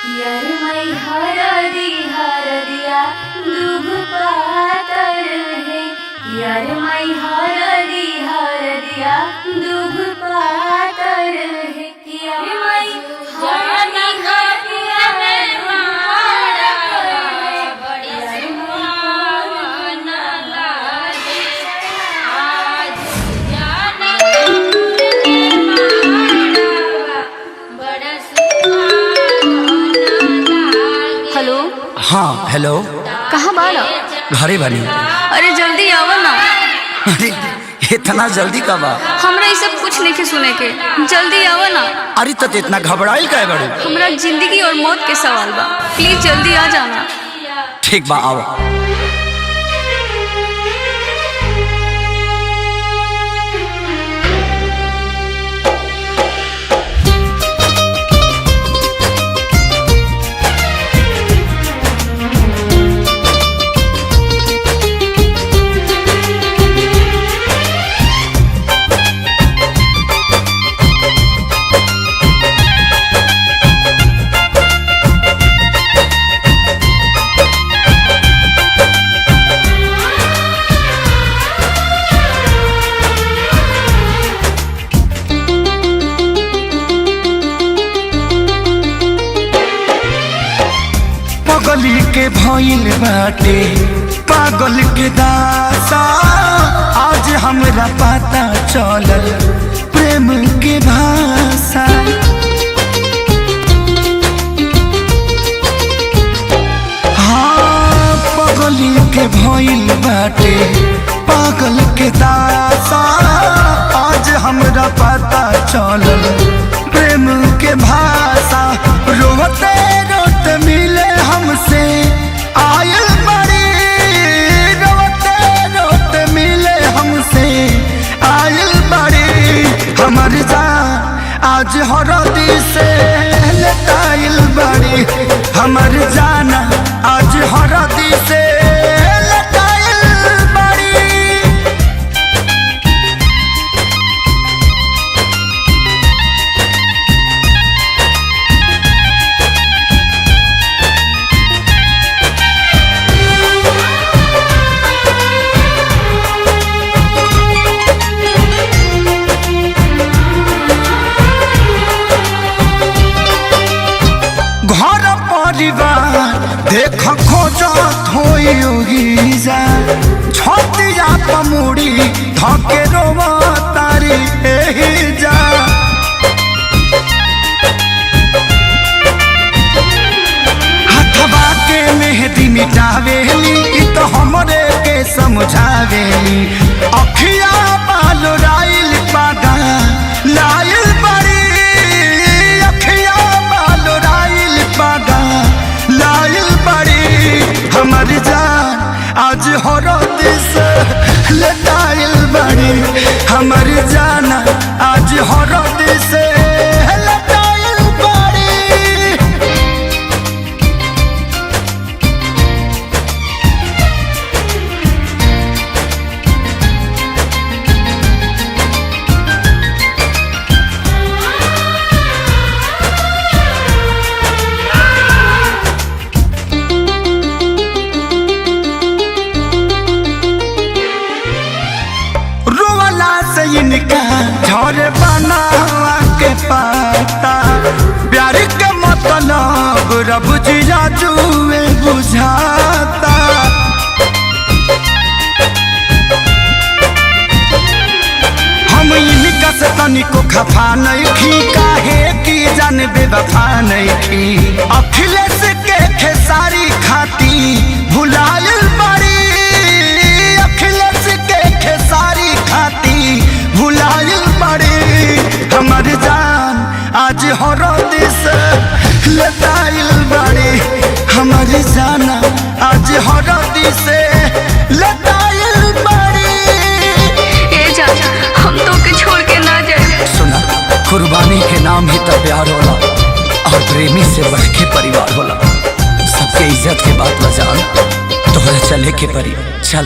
यरमई हरदिया दूब पातर है। यरमई हरदिया दूब पातर है। यरमई हेलो। हाँ हेलो। कहाँ बाड़ा? घरे बनी। अरे जल्दी आवा ना। अरे इतना जल्दी कब आ? हमरा ये सब कुछ नहीं के सुने के, जल्दी आवा ना। अरे तो इतना घबराइल काहे बड़ू? हमरा जिंदगी और मौत के सवाल बा, प्लीज जल्दी आ जाना। ठीक बा आओ। पगली के भइल बाटे पागल के दासा, आज हमरा पता चलल प्रेम के भाषा। हाँ पगली के भइल बाटे पागल के दासा, आज हमरा पता चलल प्रेम के भाषा। रोते रोते मिले हमसे आयल बड़ी, रोते रोते मिले हमसे आयल बड़ी। हमर जान आज हरदी से लटाइल बड़ी, हमर जान आज हरदी से लटाइल बड़ी। घर परिवार देख खोजत होई जा, छतिया पमुड़ी धके रोवा तारी एही जा। हथवा के मेहंदी मिटावेली इ तो हमरे के समझावेली। अखिया बाल राइल पागा लाइल बड़ी, अखिया बाल राइल पागा लाइल बड़ी। हमर जान आज हरद से लटाइल बड़ी, हमर जान आज हरद से लटाइल बड़ी। रोवला से इनका झरे बनावा के पाता, प्यार के मतलब रब जिया जुए बुझाता। हम इनका से तनिको खफा नहीं खी, काहे की जान बेवफा नहीं खी। अखिलेश के खेसारी खाती भुलायल बड़ी, अखिलेश के खेसारी खाती भुलायल बड़ी। हमर जान आज हरद से लटाइल बड़ी, हमर जान आज हरद से लटाइल बड़ी। ए जान हम तो के छोड़ के ना जाए। सुना, कुर्बानी के नाम ही तो प्यार होला, और प्रेमी से बढ़ के परिवार होला। सबके इज्जत के बात बजान, तोहरा चले के परी चल।